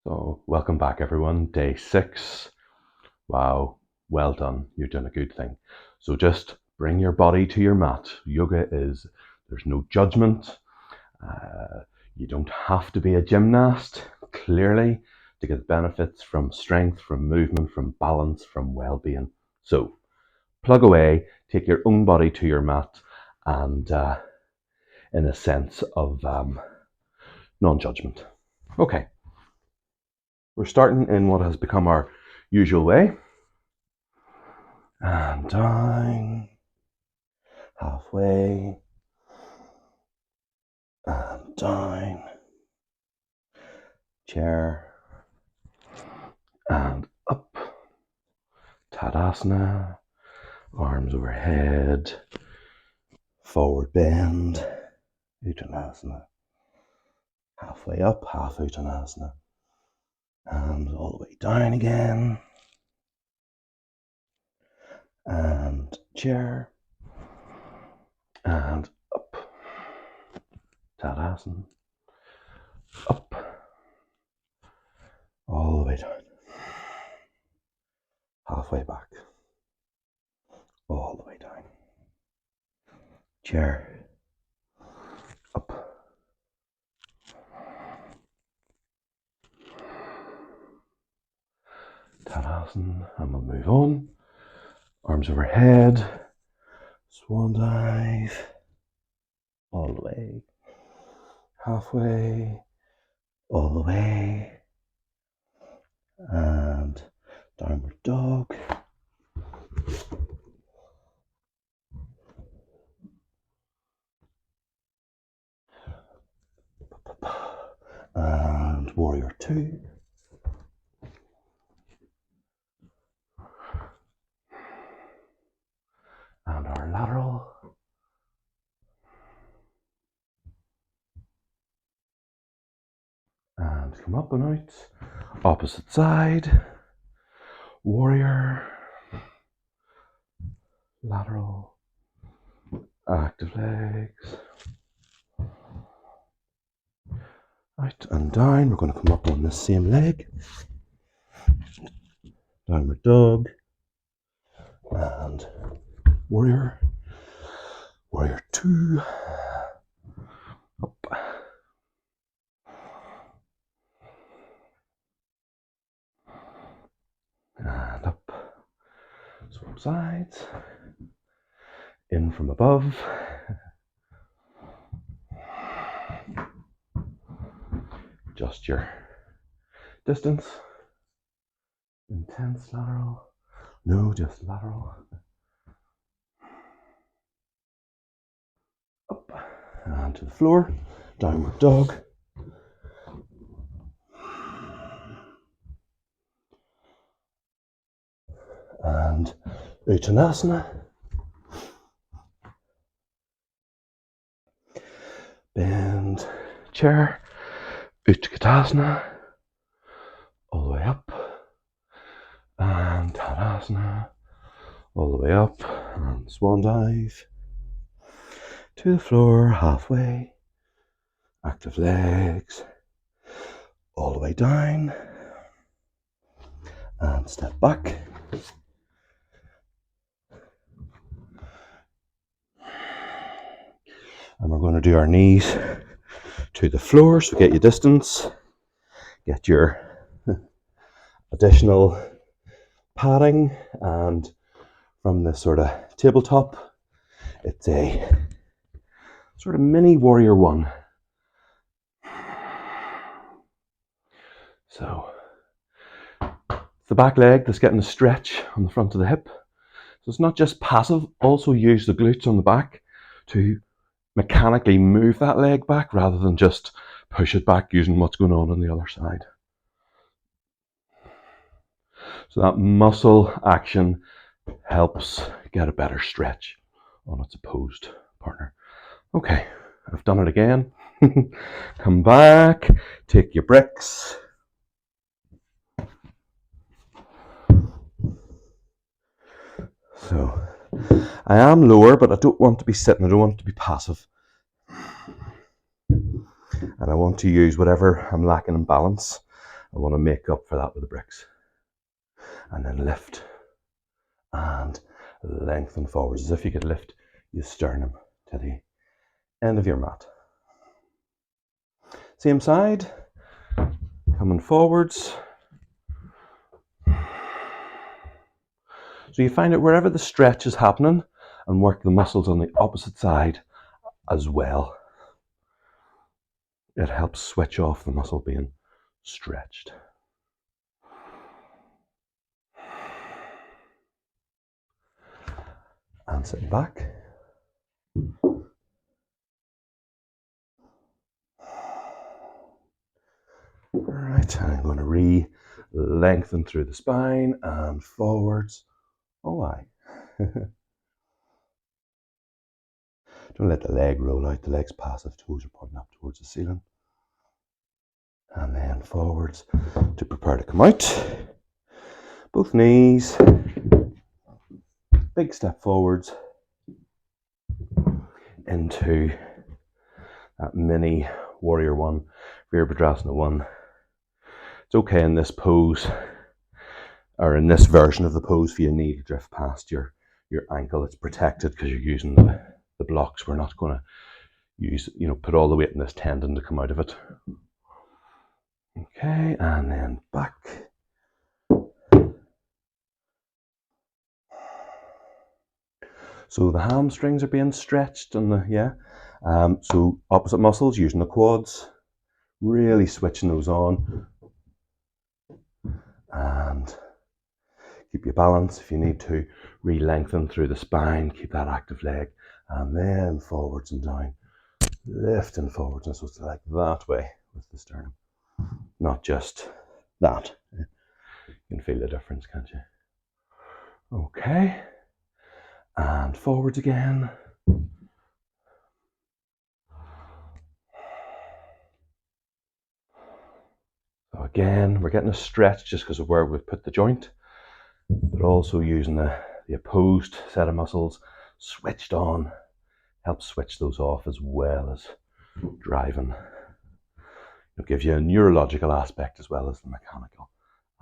So, welcome back, everyone. Day 6. Wow, well done. You're doing a good thing. So, just bring your body to your mat. There's no judgment. You don't have to be a gymnast, clearly, to get benefits from strength, from movement, from balance, from well being. So, plug away, take your own body to your mat, and in a sense of non judgment. Okay. We're starting in what has become our usual way. And down, halfway, and down, chair, and up, Tadasana, arms overhead, forward bend, Uttanasana, halfway up, half Uttanasana, and all the way down again, and chair, and up, Tadasana, up, all the way down, halfway back, all the way down, chair, up, Tadasana, and we'll move on. Arms overhead, swan dive, all the way, halfway, all the way, and downward dog. And warrior 2. And our lateral. And come up and out. Opposite side. Warrior. Lateral. Active legs. Out and down. We're going to come up on the same leg. Downward dog. And warrior. Warrior 2. Up. And up. Swap sides. In from above. Adjust your distance. Intense lateral. No, just lateral. Up and to the floor. Downward dog. And Uttanasana. Bend chair. Utkatasana. All the way up. And Tadasana. All the way up. And swan dive. To the floor, halfway. Active legs. All the way down. And step back. And we're going to do our knees to the floor, so get your distance, get your additional padding, and from this sort of tabletop, it's a sort of mini warrior 1. So it's the back leg that's getting a stretch on the front of the hip. So it's not just passive, also use the glutes on the back to mechanically move that leg back rather than just push it back using what's going on the other side. So that muscle action helps get a better stretch on its opposed partner. Okay, I've done it again. Come back, take your bricks. So I am lower, but I don't want to be sitting, I don't want to be passive. And I want to use whatever I'm lacking in balance I want to make up for that with the bricks. And then lift and lengthen forwards, as if you could lift your sternum to the end of your mat. Same side, coming forwards. So you find it wherever the stretch is happening and work the muscles on the opposite side as well. It helps switch off the muscle being stretched. And sit back. Right, I'm going to re-lengthen through the spine and forwards. Oh, aye. Don't let the leg roll out, the leg's passive, toes are pointing up towards the ceiling. And then forwards to prepare to come out. Both knees, big step forwards into that mini Warrior One, Virabhadrasana 1. It's okay in this pose, or in this version of the pose, for your knee to drift past your ankle. It's protected because you're using the blocks. We're not going to use, put all the weight in this tendon to come out of it. Okay, and then back. So the hamstrings are being stretched, and so opposite muscles, using the quads, really switching those on. And keep your balance if you need to. Re-lengthen through the spine, keep that active leg, and then forwards and down, lifting forwards. And so it's like that way with the sternum, not just that. You can feel the difference, can't you? Okay, and forwards again. So again, we're getting a stretch just because of where we've put the joint, but also using the opposed set of muscles switched on, helps switch those off as well as driving. It gives you a neurological aspect as well as the mechanical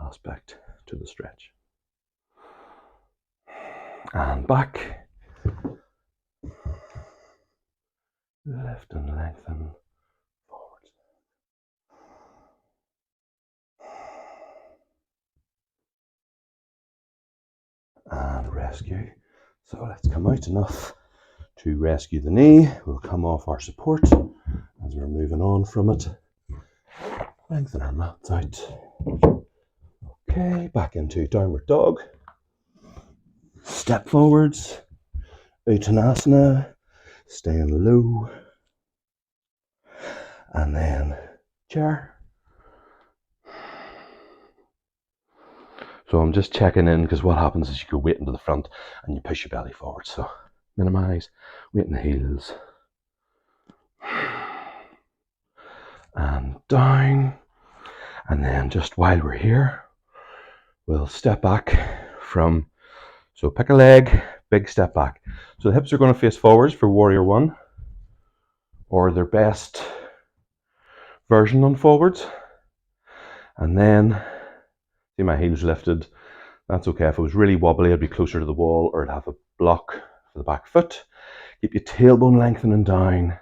aspect to the stretch. And back. Lift and lengthen forwards. And rescue. So let's come out enough to rescue the knee. We'll come off our support as we're moving on from it. Lengthen our mats out. Okay, back into downward dog. Step forwards. Uttanasana. Staying low. And then chair. So I'm just checking in, because what happens is you go weight into the front and you push your belly forward. So minimize, weight in the heels. And down. And then just while we're here, we'll step back from, so pick a leg, big step back. So the hips are going to face forwards for Warrior One, or their best version on forwards. And then, see my heels lifted. That's okay. If it was really wobbly, I'd be closer to the wall, or I'd have a block for the back foot. Keep your tailbone lengthening down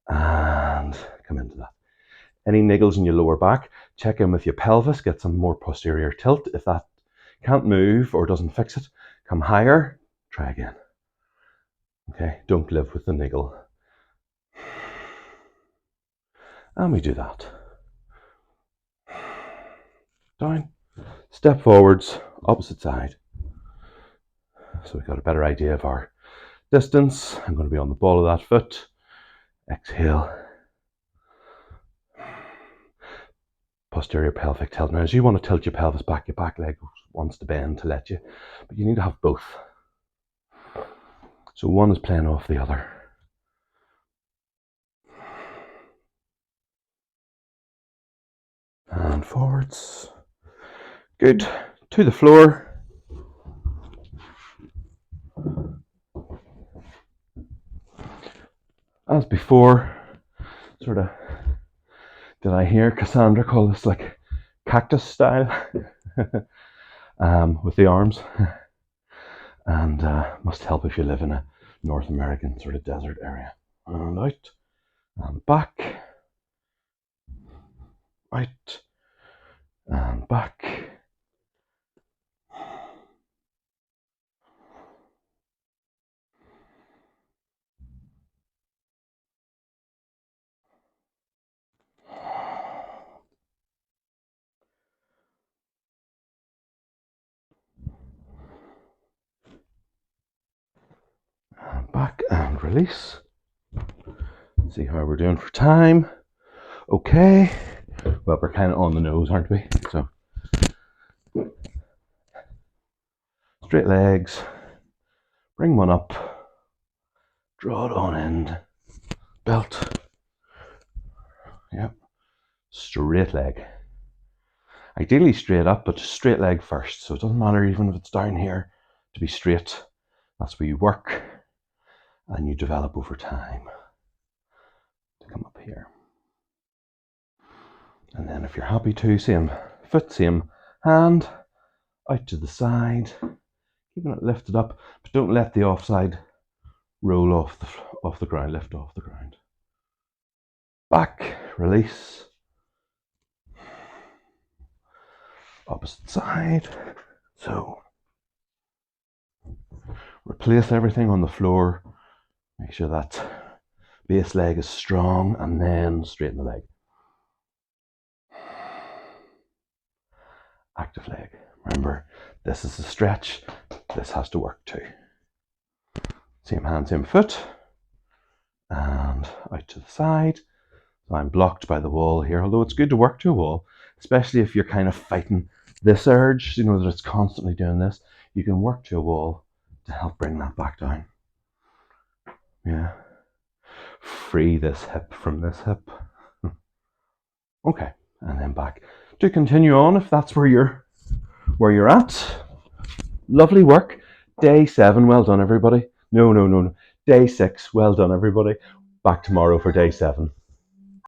and come into that. Any niggles in your lower back, check in with your pelvis, get some more posterior tilt. If that can't move or doesn't fix it, come higher, try again. Okay, don't live with the niggle. And we do that. Down, step forwards, opposite side. So we've got a better idea of our distance. I'm going to be on the ball of that foot. Exhale. Posterior pelvic tilt. Now, as you want to tilt your pelvis back, your back leg wants to bend to let you, but you need to have both. So one is playing off the other. And forwards. Good. To the floor. As before, did I hear Cassandra call this like cactus style with the arms. And must help if you live in a North American sort of desert area. And out, and back, out, and back. And back and release. See how we're doing for time. Okay. Well, we're kind of on the nose, aren't we? So, straight legs. Bring one up. Draw it on end. Belt. Yep. Straight leg. Ideally straight up, but straight leg first. So it doesn't matter even if it's down here to be straight. That's where you work and you develop over time to come up here. And then if you're happy to, same foot, same hand, out to the side, keeping it lifted up, but don't let the offside roll off the ground, lift off the ground. Back, release. Opposite side. So replace everything on the floor. Make sure that base leg is strong and then straighten the leg. Active leg. Remember, this is a stretch. This has to work too. Same hand, same foot. And out to the side. So I'm blocked by the wall here, although it's good to work to a wall, especially if you're kind of fighting this urge, you know, that it's constantly doing this. You can work to a wall to help bring that back down. Yeah. Free this hip from this hip. Okay, and then back. To continue on, if that's where you're at. Lovely work. Day 7, well done everybody. No. Day 6, well done everybody. Back tomorrow for day 7.